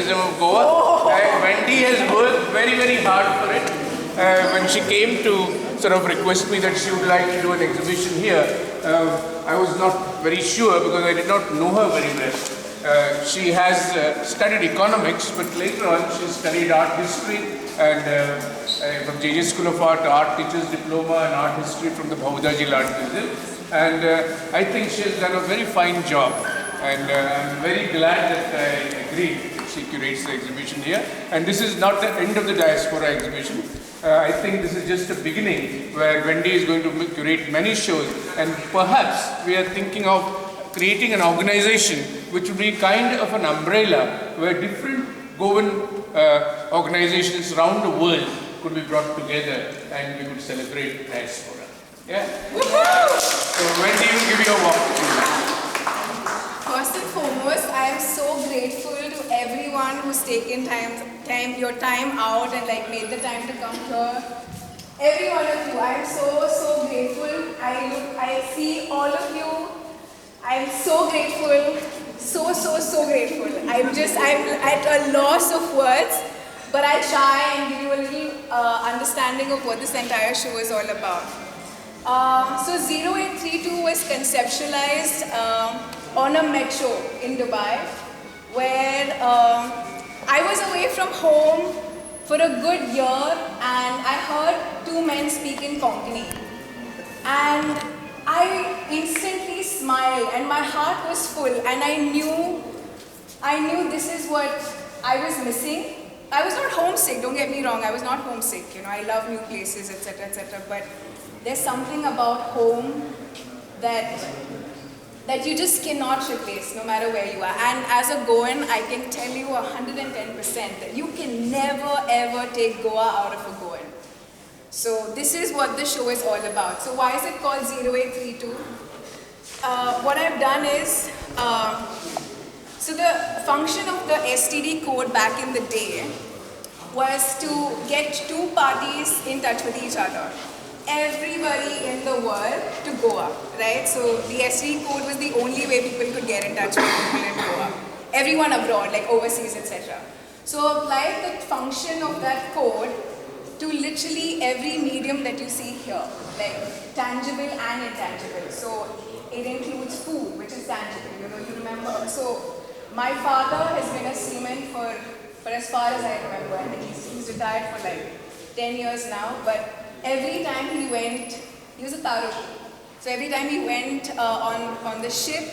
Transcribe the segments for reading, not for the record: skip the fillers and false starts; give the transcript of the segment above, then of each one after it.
tourism of Goa. Wendy has worked very, very hard for it. When she came to sort of request me that she would like to do an exhibition here, I was not very sure because I did not know her very well. She has studied economics, but later on she studied art history and from JJ School of Art Teachers Diploma and Art History from the Bhahudaji Art Museum. And I think she has done a very fine job. And I'm very glad that I agreed that she curates the exhibition here. And this is not the end of the diaspora exhibition. I think this is just a beginning where Wendy is going to curate many shows, and perhaps we are thinking of creating an organization which would be kind of an umbrella where different Goan organizations around the world could be brought together and we could celebrate diaspora. Yeah? Woohoo! So Wendy will give you a walk. First and foremost, I am so grateful to everyone who's taken your time out and like made the time to come here. Every one of you, I am so grateful. I see all of you. I am so grateful. So grateful. I'm at a loss of words, but I try and give you a little understanding of what this entire show is all about. So 0832 was conceptualized on a metro in Dubai, where I was away from home for a good year and I heard two men speak in Coutinho. And I instantly smiled and my heart was full and I knew this is what I was missing. I was not homesick, don't get me wrong, I was not homesick, you know, I love new places, etc., but there's something about home that you just cannot replace no matter where you are. And as a Goan, I can tell you 110% that you can never ever take Goa out of a Goan. So this is what the show is all about. So why is it called 0832? What I've done is, so the function of the STD code back in the day was to get two parties in touch with each other. Everybody in the world to Goa, right? So the STD code was the only way people could get in touch with people in Goa. Everyone abroad, like overseas, etc. So apply the function of that code to literally every medium that you see here, like tangible and intangible. So it includes food, which is tangible, you know, you remember. So my father has been a seaman for as far as I remember, and he's retired for like 10 years now, but every time he went, he was a taro. So every time he went on the ship,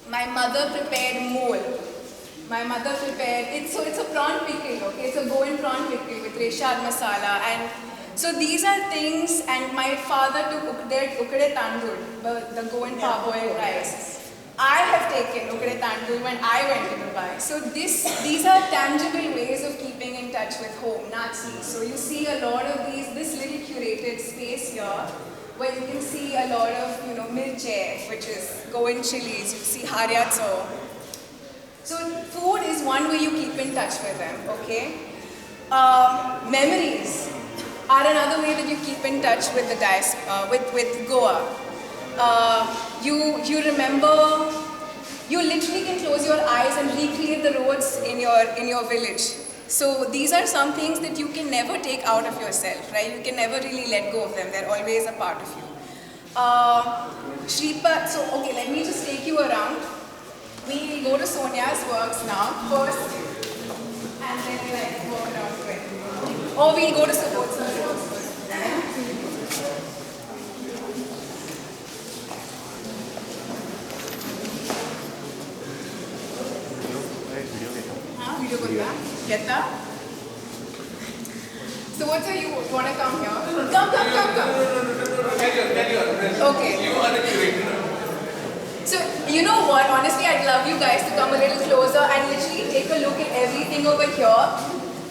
my mother prepared mule. My mother prepared, it's a prawn pickle, okay? It's a Goan prawn pickle with reshad masala. And so these are things, and my father took ukde tandoor, the Goan parboiled rice. I have taken ukde tandoor when I went to Dubai. So these are tangible ways of keeping in touch with home, Nazis. So you see a lot of this little curated space here, where you can see a lot of, you know, mirche, which is Goan chilies, you see haryazo. So food is one way you keep in touch with them, okay? Memories are another way that you keep in touch with the with Goa. You remember, you literally can close your eyes and recreate the roads in your village. So these are some things that you can never take out of yourself, right? You can never really let go of them. They're always a part of you. Shripad, so okay, let me just take you around. We go to Sonia's works now first, and then we like walk around to it. Or we'll go to Subodh's works first. Video get that? So what do you want to come here? Come. Okay. You are the curator. So, you know what, honestly, I'd love you guys to come a little closer and literally take a look at everything over here.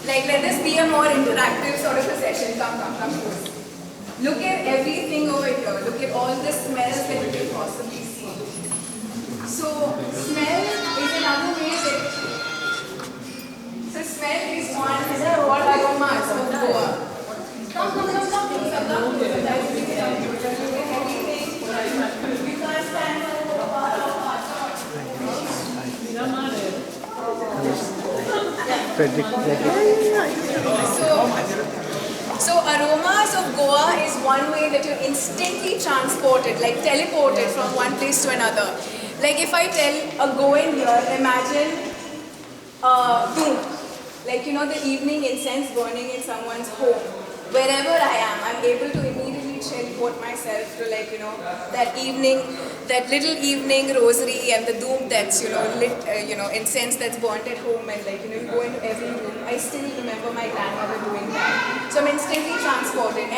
Like, let this be a more interactive sort of a session. Come close. Look at everything over here. Look at all the smells that you can possibly see. So, smell is another way that... So, smell is one what aromas of Goa. Come. You can't stand for Frederick. So aromas of Goa is one way that you're instantly transported, like teleported from one place to another. Like if I tell a Goan here, imagine doom. Like the evening incense burning in someone's home. Wherever I am, I'm able to immediately teleport myself to that evening, that little evening rosary and the doom that's lit, incense that's burnt at home, and you go into every room. I still remember my grandmother doing that. So I'm instantly transported.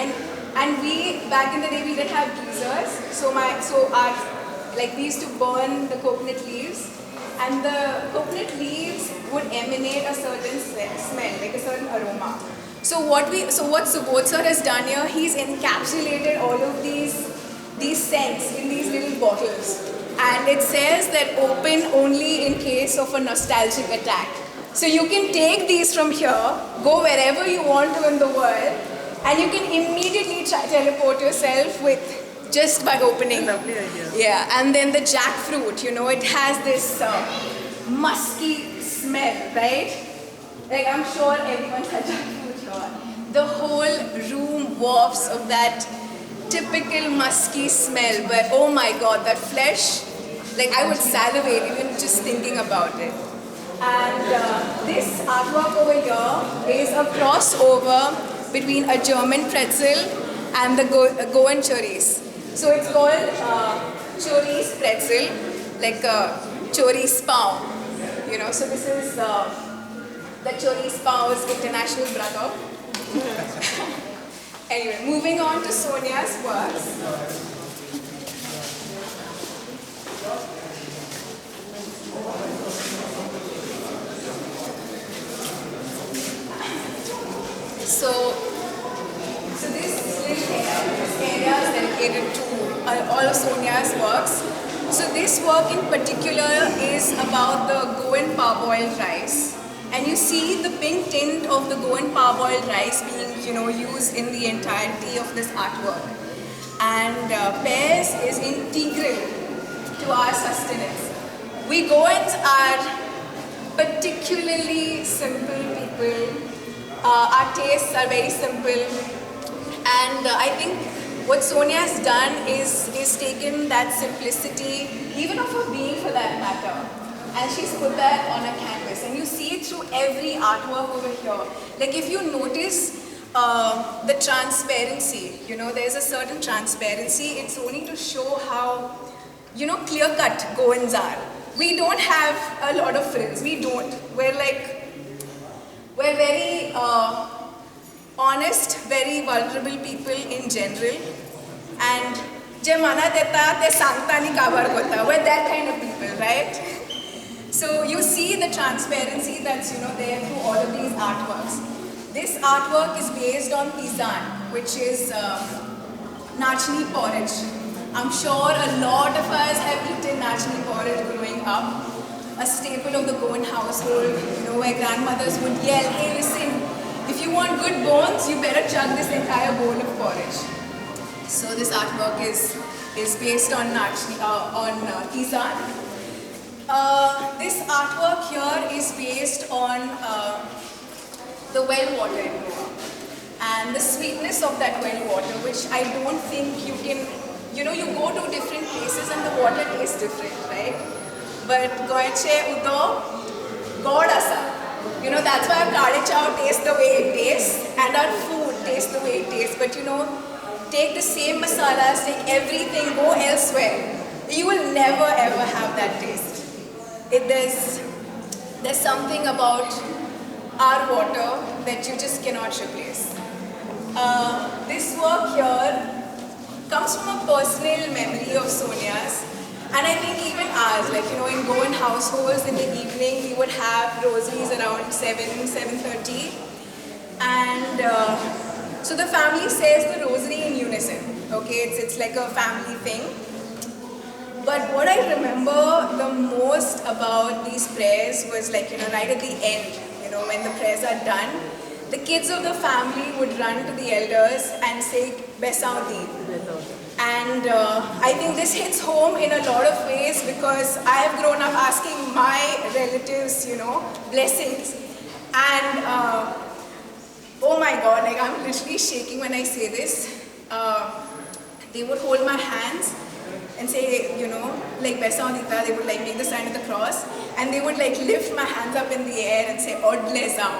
And we back in the day we didn't have geysers, so we used to burn the coconut leaves, and the coconut leaves would emanate a certain smell, like a certain aroma. So what Subodh sir has done here, he's encapsulated all of these scents in these little bottles. And it says that open only in case of a nostalgic attack. So you can take these from here, go wherever you want to in the world, and you can immediately teleport yourself with just by opening. Lovely idea. Yeah, and then the jackfruit, it has this musky smell, right? Like I'm sure everyone's had jackfruit. The whole room wafts of that typical musky smell, but oh my god, that flesh, like I would salivate even just thinking about it. And this artwork over here is a crossover between a German pretzel and the Goan chorizo. So it's called chorizo pretzel, like a chorizo pav. So this is the chorizo pav's international brother. Anyway, moving on to Sonia's works. So this area is dedicated to all of Sonia's works. So this work in particular is about the Goan parboiled rice. And you see the pink tint of the Goan parboiled rice being, used in the entirety of this artwork. And pears is integral to our sustenance. We Goans are particularly simple people. Our tastes are very simple. And I think what Sonia has done is taken that simplicity, even of her being for that matter, and she's put that on a canvas, and you see it through every artwork over here. Like if you notice the transparency, there's a certain transparency. It's only to show how, clear-cut Goans are. We don't have a lot of frills. We don't. We're very honest, very vulnerable people in general. And je mana deta te sangta ni kabar kota. We're that kind of people, right? So you see the transparency that's there through all of these artworks. This artwork is based on pisan, which is nachni porridge. I'm sure a lot of us have eaten nachni porridge growing up, a staple of the Goan household, where grandmothers would yell, hey listen, if you want good bones, you better chug this entire bowl of porridge. So this artwork is based on nachni, on pisan. This artwork here is based on the well water in Goa and the sweetness of that well water, which I don't think you can, you go to different places and the water tastes different, right? But Goeche Udo, God asa. That's why our kade chow tastes the way it tastes and our food tastes the way it tastes. But take the same masalas, take everything, go elsewhere. You will never ever have that taste. There's something about our water that you just cannot replace. This work here comes from a personal memory of Sonia's, and I think even ours, in Goan households in the evening we would have rosaries around 7:30, and so the family says the rosary in unison. Okay, it's like a family thing. But what I remember the most about these prayers was right at the end, when the prayers are done, the kids of the family would run to the elders and say, Besaudi. And I think this hits home in a lot of ways because I have grown up asking my relatives, blessings. And oh my God, like I'm literally shaking when I say this. They would hold my hands and say, you know, like Besa Adita, they would like make the sign of the cross, and they would like lift my hands up in the air and say, Odle Zao.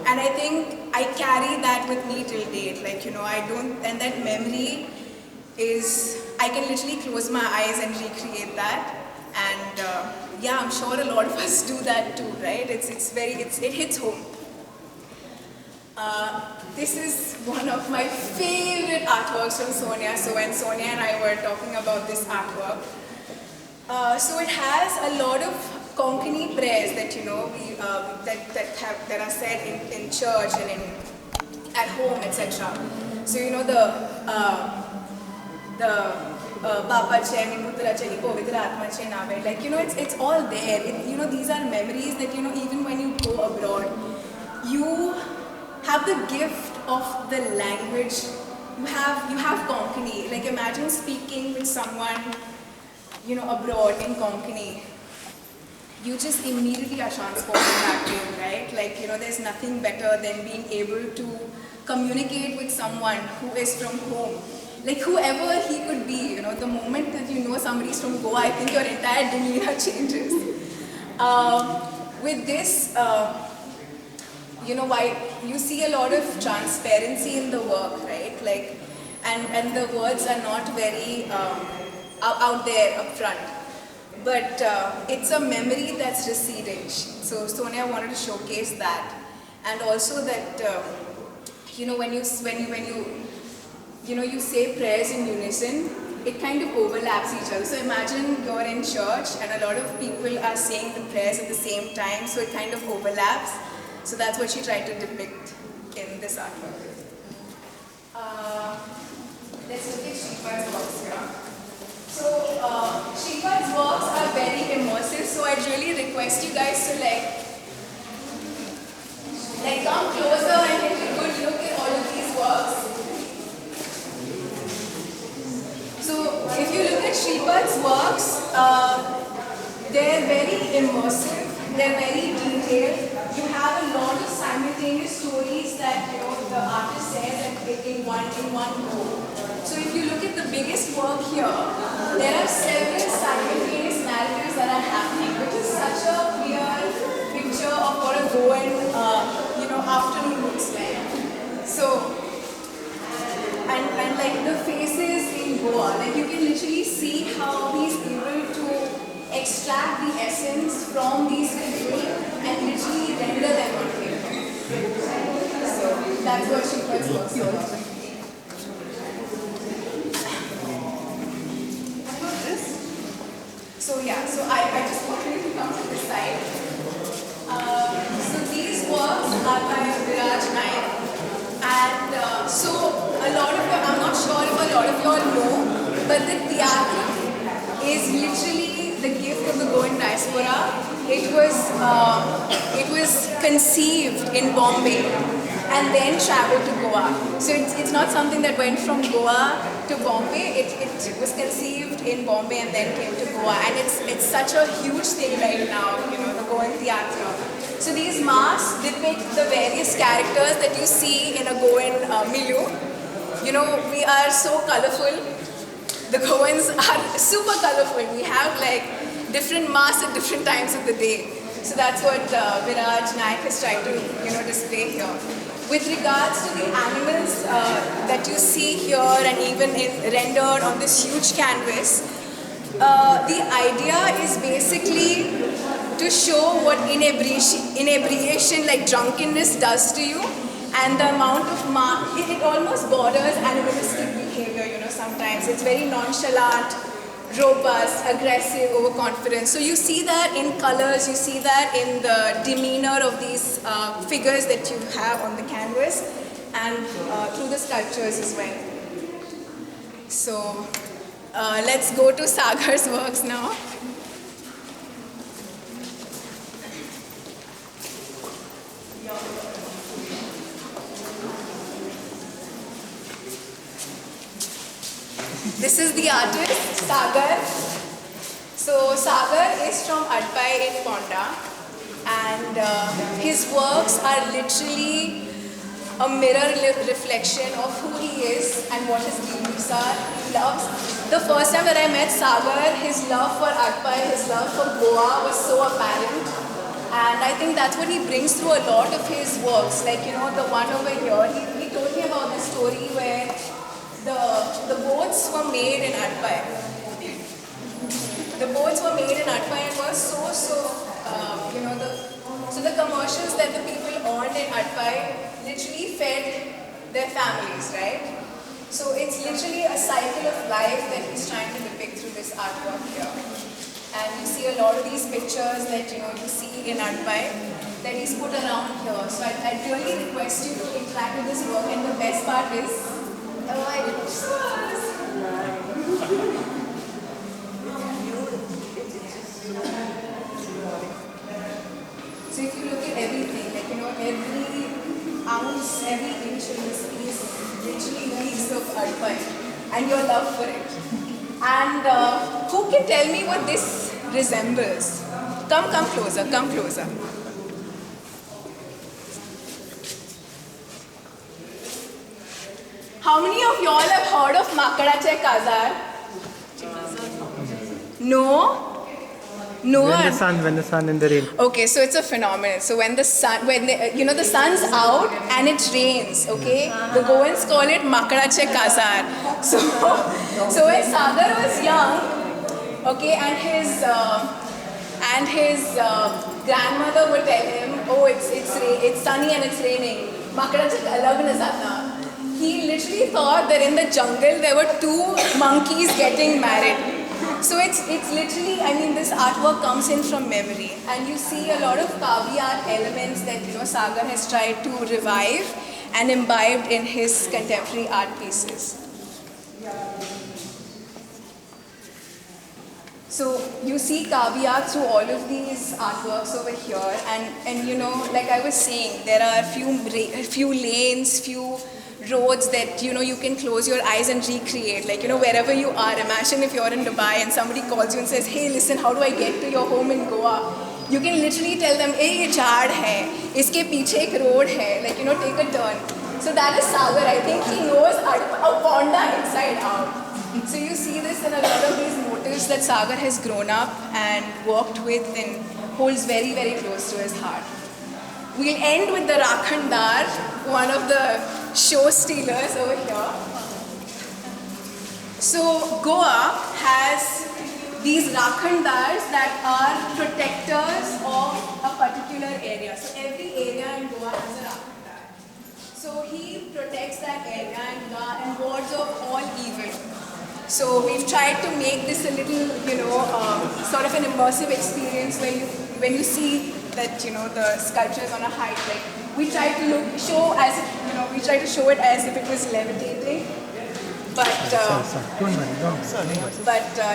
And I think I carry that with me till date. Like, you know, I don't, and that memory is, I can literally close my eyes and recreate that. And yeah, I'm sure a lot of us do that too, right? It hits home. This is one of my favorite artworks from Sonia. So when Sonia and I were talking about this artwork, so it has a lot of Konkani prayers that, you know, that are said in church and at home, etc. So, you know, Bapa Che, Putra Che, Povitra Atma Che Nave, like, you know, it's all there. You know, these are memories that, you know, even when you go abroad, you have the gift of the language. You have Konkani. Like, imagine speaking with someone, you know, abroad in Konkani. You just immediately are transported back home, right? Like, you know, there's nothing better than being able to communicate with someone who is from home. Like, whoever he could be, you know, the moment that you know somebody's from Goa, I think your entire demeanor changes. With this, you know, why you see a lot of transparency in the work, right? Like, and the words are not very out there up front. But it's a memory that's receding. So Sonia wanted to showcase that, and also that you know, when you say prayers in unison, it kind of overlaps each other. So imagine you're in church and a lot of people are saying the prayers at the same time, so it kind of overlaps. So that's what she tried to depict in this artwork. Let's look at Shripad's works here. So Shripad's works are very immersive, so I'd really request you guys to like come closer and take a good look at all of these works. So if you look at Shripad's works, they're very immersive, they're very detailed. You have a lot of simultaneous stories that, you know, the artist says in one go. So if you look at the biggest work here, there are several simultaneous narratives that are happening, which is such a clear picture of what a Goan, you know, afternoon looks like. So, and like the faces in Goa, like you can literally see how he's able to extract the essence from these people and literally render them on paper. So that's what Shripad's works are about. So yeah, so I just wanted you to come to this side. So these works are by Viraj Naik, and so a lot of you, I'm not sure if a lot of you all know, but the theatre is literally the gift of the Goan diaspora. It was conceived in Bombay and then traveled to Goa. So it's not something that went from Goa to Bombay. It was conceived in Bombay and then came to Goa, and it's such a huge thing right now, you know, the Goan theatre. So these masks depict the various characters that you see in a Goan milieu. You know, we are so colorful. The Goans are super colorful. We have like different masks at different times of the day. So that's what Viraj Naik has tried to, you know, display here. With regards to the animals that you see here and even rendered on this huge canvas, the idea is basically to show what inebriation, like drunkenness, does to you, and the amount of it almost borders animalistic behavior, you know, sometimes. It's very nonchalant, robust, aggressive, overconfident. So you see that in colors, you see that in the demeanor of these figures that you have on the canvas, and through the sculptures as well. So let's go to Sagar's works now. This is the artist, Sagar. So Sagar is from Adpai in Ponda, And his works are literally a mirror reflection of who he is and what his beliefs are. He loves. The first time that I met Sagar, his love for Adpai, his love for Goa was so apparent. And I think that's what he brings through a lot of his works. Like, you know, the one over here, he told me about this story where the boats were made in Adpai. The boats were made in Adpai and were you know, so the commercials that the people earned in Adpai literally fed their families, right? So it's literally a cycle of life that he's trying to depict through this artwork here. And you see a lot of these pictures that, you know, you see in Adpai that he's put around here. So I really request you to interact with this work, and the best part is, oh, I didn't So if you look at everything, like, you know, every ounce, every inch in this piece literally reeks of Adpai and your love for it. And who can tell me what this resembles? Come closer, come closer. How many of y'all have heard of Makadache Kazar? No? No one? When the sun in the rain. Okay, so it's a phenomenon. So when the sun's out and it rains, okay, the Goans call it Makadache Kazar. So when Sagar was young, okay, and his grandmother would tell him, oh, it's sunny and it's raining. Makadache alag nazata. He literally thought that in the jungle there were two monkeys getting married. So it's literally, I mean, this artwork comes in from memory, and you see a lot of Kavya elements that, you know, Sagar has tried to revive and imbibed in his contemporary art pieces. So you see Kavya through all of these artworks over here, and you know, like I was saying, there are few lanes, few roads that, you know, you can close your eyes and recreate. Like, you know, wherever you are, imagine if you're in Dubai and somebody calls you and says, hey, listen, how do I get to your home in Goa? You can literally tell them, hey, ye jhaad hai, iske piche ek road hai, like, you know, take a turn. So that is Sagar. I think he knows a Ponda inside out. So you see this in a lot of these motifs that Sagar has grown up and worked with and holds very, very close to his heart. We'll end with the Rakhandar, one of the show stealers over here. So Goa has these Rakhandars that are protectors of a particular area. So every area in Goa has a Rakhandar. So he protects that area and wards off all evil. So we've tried to make this a little, you know, sort of an immersive experience when you see that, you know, the sculpture is on a height. Like, we try to show it as if it was levitating. But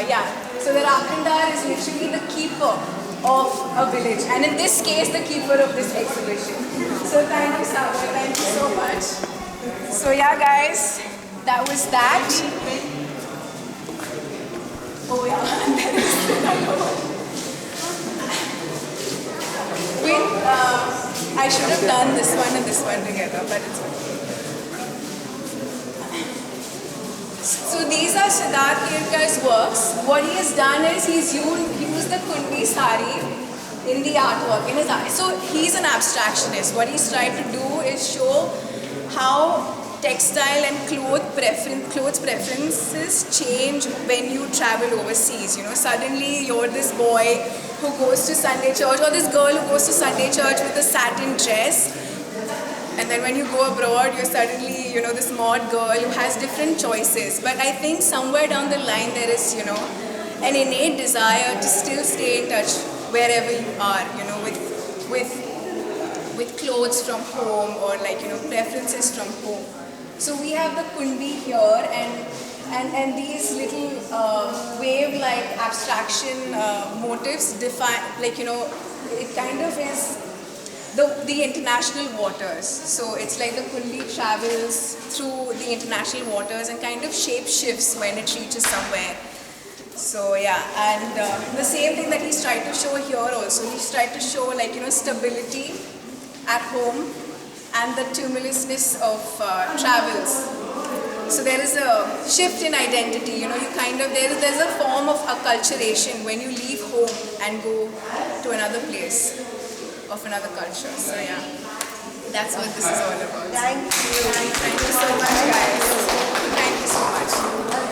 yeah, so the Rakhandar is literally the keeper of a village, and in this case, the keeper of this exhibition. So thank you, Sagar. Thank you so much. So yeah, guys, that was that. Oh yeah, there is I should have done this one and this one together, but it's okay. So these are Siddharth Kerkar's works. What he has done is he's used the Kundi sari in the artwork, in his art. So he's an abstractionist. What he's tried to do is show how textile and clothes preferences change when you travel overseas. You know, suddenly you're this boy who goes to Sunday church, or this girl who goes to Sunday church with a satin dress, and then when you go abroad, you're suddenly, you know, this mod girl who has different choices. But I think somewhere down the line there is, you know, an innate desire to still stay in touch wherever you are, you know, with clothes from home, or like, you know, preferences from home. So we have the kundi here, and these little wave-like abstraction motifs define, like, you know, it kind of is the international waters. So it's like the kundi travels through the international waters and kind of shape shifts when it reaches somewhere. So yeah, and the same thing that he's tried to show here also. He's tried to show like, stability at home and the tumultuousness of travels. So there is a shift in identity, you kind of, there's a form of acculturation when you leave home and go to another place of another culture. So yeah, that's what this is all about. Thank you. Thank you so much, guys. Thank you so much.